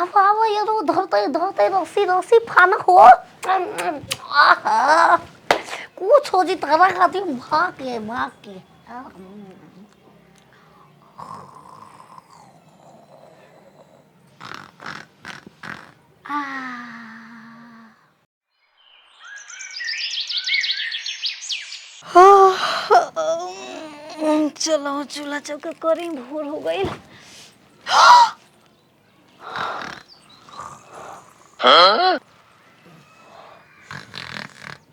अब ये तो धरते रसी रसी फान हो कुछ हो जी तारा खाती भाग के चलो चूल्हा चौका करी भोर हो गई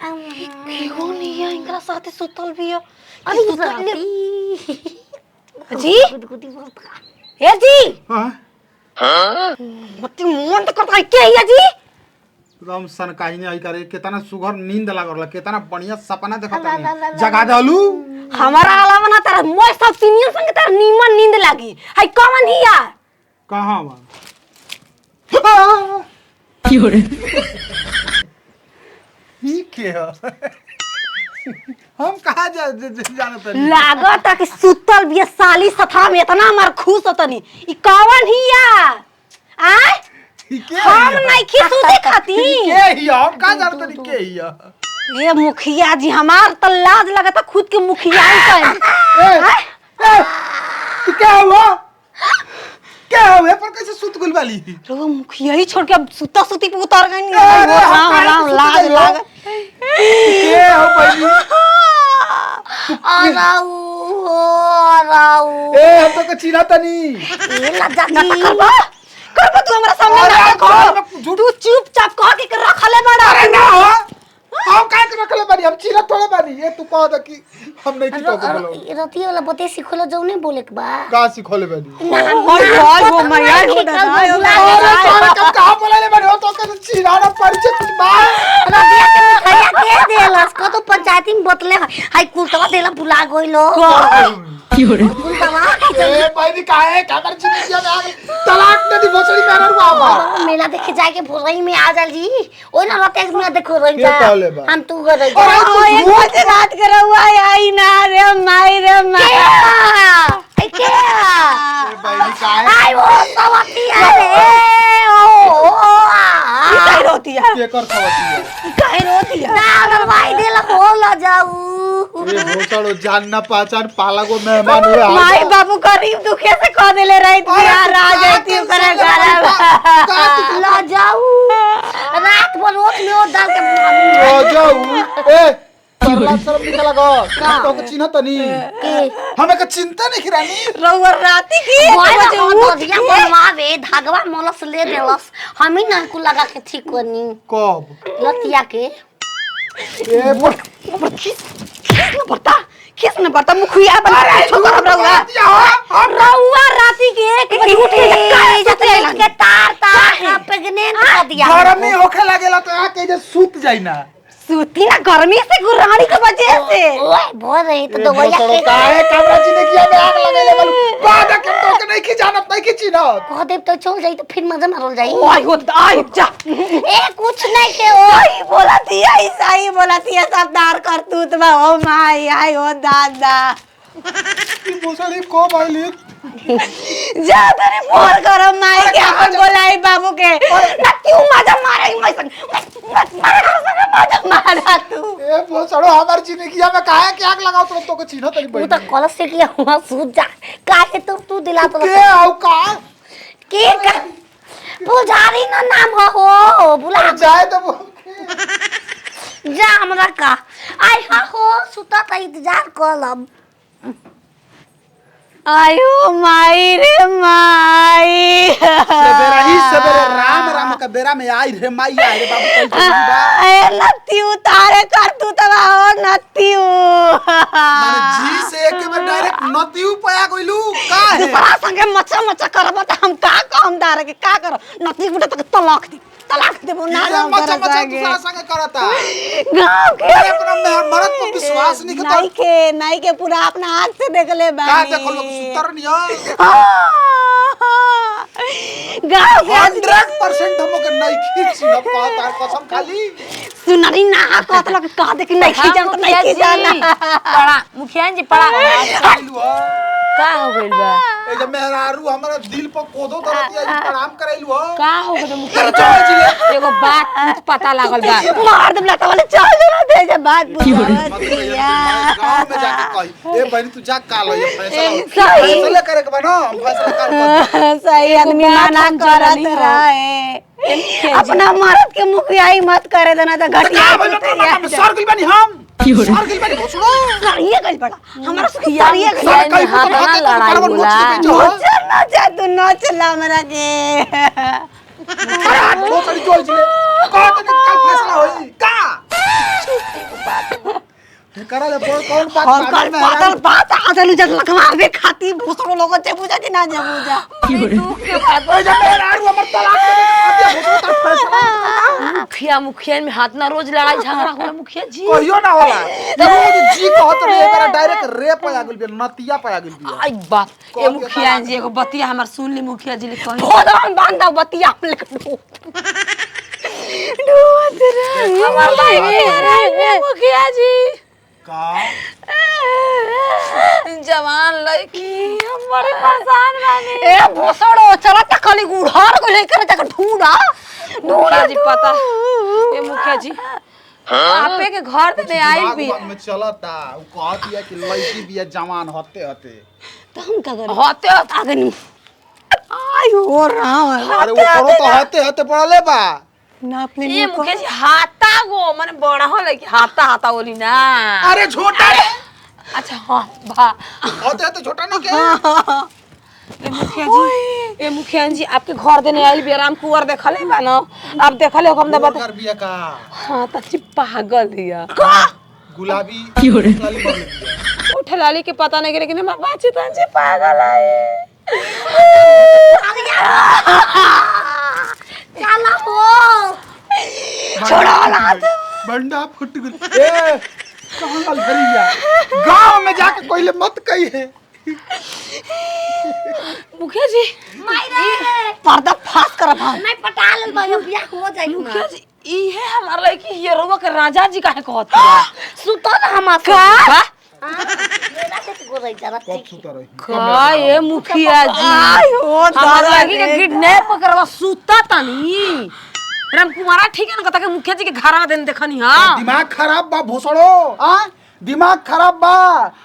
क्यों नहीं है इनका साथे सुतल भी है अरे जी ए जी हां मत मन तो करता है के है जी एकदम सनकाई नहीं आई करे कितना सुगर नींद लागल कितना बढ़िया सपना देखत जगा दलू हमारा अलावा ना तारा मोय सब सीनियर संग तारा नीमन नींद लागी हाय कौन हिया कहां बा क्यों रे ई के हम कहां जानत हनी लागत कि सुतल भी साली सथा में इतना मार खुश होतनी ई कौन हिया आय हम नहीं खिसूते खाती के हिया हम का जानत हनी के हिया ये मुखिया जी हमार त लाज लगता खुद के मुखिया ही कहे तू क्या हुआ क्या हुआ पर कैसे सुत गुल वाली रो मुखिया ही छोड़ के अब सुता सुती पे उतर गई नहीं लाज लाग के हो पहली आराऊ ए हम तो चिन्हा तनी ये लज्जा करबा तू हमरा सामने ना रखो तू चुपचाप कह के रखले बड़ा अरे ना हो हम काहे के रखले बानी हम चिन्हा थोड़े बानी ये तू कह द कि हम नहीं की तो बोलो रतिया वाला बते सिखोला जाऊ नहीं बोले के बा का सिखोले बानी हाय हो मैया हो दादा कब कहां बोले बानी हो तो के चिन्हा ना परिचय कुछ बा रतिया के मिठाइया के देलस को तो पंचायती में बतले हाय कुलतवा देला बुला गइलो क्यों रे कुलतवा ए भाई काहे काकर चिन्हिया में आ तलाक नदी भोसड़ी में रहुआ बा मेला देखे जाए के भोरई में आ जाली ओइ ना रते में देखो रही जा हम तू कर रही एक बजे रात के रहुआ आई ना रे माई आई के भाई काहे आई वो सवती है ओ काय रोती है के कर सवती काय रोती है ना अगर भाई देला बोल जाऊ ये भोसड़ो जान ना पहचान पाला को मेहमान हुए माई बाबू गरीब दुखे से कह देले रही तू यार आ जाती करे घर ला जाऊ रात भर रोज में ओ डाल के ओ जाऊ ए सरला शर्म निकला गो तो के चिन्ह तनी हमें के चिंता नहीं खिरानी रउआ राती की दिया बनवावे धागवा मलस ले देलस हम ही ना को लगा के ठीक करनी कब लतिया के ए किस न पड़ता मुखिया बन छोकरा रउआ राती के एक बजे उठ के तार प्रेग्नेंट कर दिया गरम नहीं होखे लागेला तो आ के जे सूत जाई ना सूती ना गर्मी से गुरानी के वजह से ओए बोल रही तो दवाइया के काहे कमरा चिने किया में आग लगेले बल बाद के तो के नहीं की जानत नहीं की चिन्हत कह देब तो चल जाई तो फिर मजा मारल जाई ओए हो आई जा ए कुछ नहीं के ओए बोला दिया ईसाई बोला दिया सब दार कर तू तो ओ माई आई हो दादा की भोसड़ी को बाइली जा तने फोन करो माई के अपन बोलाई बाबू के ना क्यों मजा मारे मैं मजा मारा तू ए भोसड़ो हमार चिने किया में काहे के आग लगाओ तो के चिन्हत नहीं तू तो कलश से किया हुआ सूझ जा काहे तू दिला तो के आउ का के पुजारी ना नाम हो बुला जाए तो जा हमरा का आई हा हो सुता त इंतजार करब आयो माई रे माई सवेरे राम राम का बेरा में आई रे माई आई रे बाबू कैसे ए नत्ती उतारे कर तू तवा हो नत्ती माने जी से एक बार डायरेक्ट नतीउ पया गइलू का है दूसरा संगे मचा करब त हम का काम दार के का कर नत्ती बुटे तक तलाक देबो ना मचा दूसरा संगे करता गांव के अपना मर्द पर विश्वास नहीं करता नहीं के पूरा अपना हाथ से देख ले का बानी देखो लोग सुतर नहीं गांव के 100% हमके नहीं खींच न पाता कसम खाली सुनरी ना कहत लग कह दे कि नहीं खींचन तो नहीं खींचन पड़ा मुखिया जी पड़ा आइलू का हो गइल बा ए जब मेहरारू हमरा दिल पर कोदो धरती है प्रणाम करैलु हो का हो गए मुखिया चल जिले एगो बात पता लागल बा मार दम लता वाले चल ना दे जे बात मुखिया गांव में जाके कही ए बहन तू जा काल ये फैसला सही फैसला करे के बनो फैसला कर सही आदमी मना करत रहे अपना मर्द के मुखियाई मत करे देना तो घटिया सर गइल बानी हम सर गइल बानी भोसड़ो सरिये गइल बड़ा हमरा सरिये गइल सर कई हाथ ना लड़ाई बोला ना जा तू न चला हमरा के अरे हाथ भोसड़ी जोड़ जिले का तो कल फैसला होई का करा ले बोल कौन बात और कल पागल बात आजलू जग लखमावे खाती भोसड़ो लोग जे बुझा कि ना जे बुझा के बात ओ जा मेहरारू हमर तलाक दे दिया भोसड़ो तर फैसला मुखिया में हाथ ना रोज लड़ाई झगड़ा होला मुखिया जी कहियो ना होला रोज जी कहत रे एकरा डायरेक्ट रेप आ गेल बे नतिया पा गेल बिया आई बात ए मुखिया जी एगो बतिया हमर सुन ली मुखिया जी ले कही भोदन बांधा बतिया हम लेके डूत रे हमर भाई मुखिया जी का जवान लड़की हम बड़े परेशान बानी ए भोसड़ो चला त खाली उड़ार को लेकर जाकर ढूंढा मुखिया जी पता ए मुखिया जी आपे के घर दे आई भी दिमाग में चलता उ कहत है कि लड़की बिया जवान होते होते तो हम का करें होते आगे नहीं आई हो रहा अरे वो करो तो होते होते पड़ले बा नाप ले ये मुखिया जी हाथा गो माने बड़ा हो लगी हाथा हाथा बोली ना अरे छोटा रे अच्छा हां बा होते होते छोटा नहीं के ए मुखिया जी आपके घर देने आइल भी आराम कुंवर देखले बा ना आप देखले हम दबा कर बिया का हां त ची पागल हिया गुलाबी क्यों रे? लाली मर गई उठ लाली के पता नहीं लेकिन हम बाची त पागल है चला हो छोड़ो ना बंडा फुट गई ए कहां गल धरिया गांव में जाके कोई ले मत कही है मुखिया जी मायरे पर्दा फास कर भाई नहीं पटा ले भाई बियाह हो जाई मुखिया जी ई है हमार लड़की हीरो के राजा जी काहे कहत है सुतो ना हम का मेरा से गोरई जरा कब सुता रही का ये मुखिया जी हो हमार लड़की के किडनैप करवा सुता तनी राम कुमारा ठीक है ना कहता के मुखिया जी के घर में देन देखनी हां दिमाग खराब बा भोसड़ो हां दिमाग खराब बा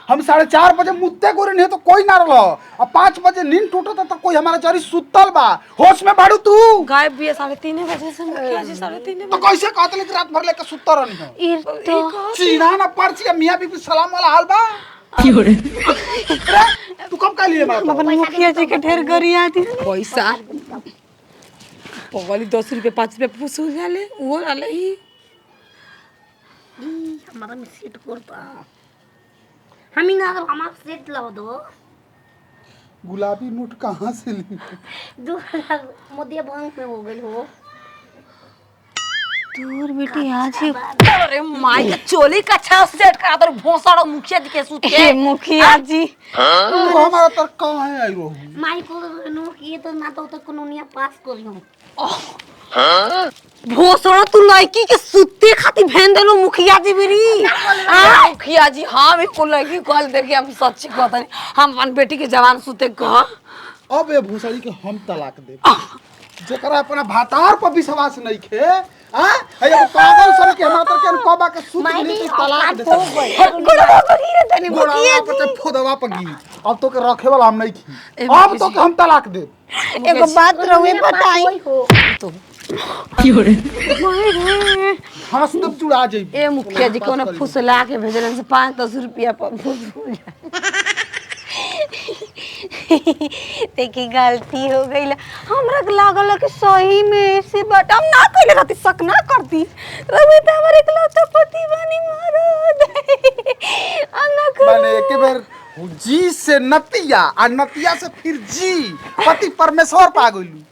हम 4:30 बजे मुत्ते गोरे नहीं तो कोई ना रहो अब 5 बजे नींद टूटता तो कोई हमारा चरी सुतल बा होश में बाड़ू तू गायब भी है 3:30 बजे से मुखिया जी 3:30 तो कैसे कहतले कि रात भर लेके सुतता रहनी हो ई तो चीना ना पर्ची मियां बीबी सलाम वाला हाल बा क्यों रे? तू कब का लिए मारा अपन मुखिया जी के ढेर गरिया थी पैसा पगली 10 रुपए 5 रुपए वसूल जाले वो वाले ही हमारा में सेट करता हम ही ना अगर हमारा सेट लगा दो गुलाबी नोट कहां से ली 2000 मोदी बैंक में हो गई हो दूर बेटी आज ही अरे माई का चोली का छा सेट करा तो भोसड़ा मुखिया जी के सूत के मुखिया जी तू हमारा तर कहां है आई रो माई को नो ये तो ना तो कानूनिया पास करियो भोसड़ा तू लड़की के सूते खाती भेन देलो मुखिया जी मेरी मुखिया जी हां बिल्कुल लड़की कॉल देके हम सच्ची कहत हम अपन बेटी के जवान सूते कह अब ये भूसड़ी के हम तलाक दे जेकरा अपना भातार पर विश्वास नहीं खे हां एगो पागल सन के हमरा तर के कहबा के सूत नहीं तो तलाक दे गुड़वा गिरे तनी गोड़ा मुखिया पर ते फोदवा पर गी अब तो के रखे वाला हम नहीं खी अब तो के हम तलाक दे एगो बात रहुए बताई तो क्यों रे? हंस तब जुड़ा जाई ए मुखिया जी कोने फुसला के भेजलन से 5-10 रुपया पर देखी गलती हो गई हमरा के लागल कि सही में से बट हम ना कइले रहती शक ना करती रवे त हमर इकलौता पति बनी मरद हम ना मैंने एक बार जी से नतिया आ नतिया से फिर जी पति परमेश्वर पा गइलू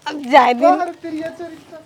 अब जाए दिन तेरी चरित्र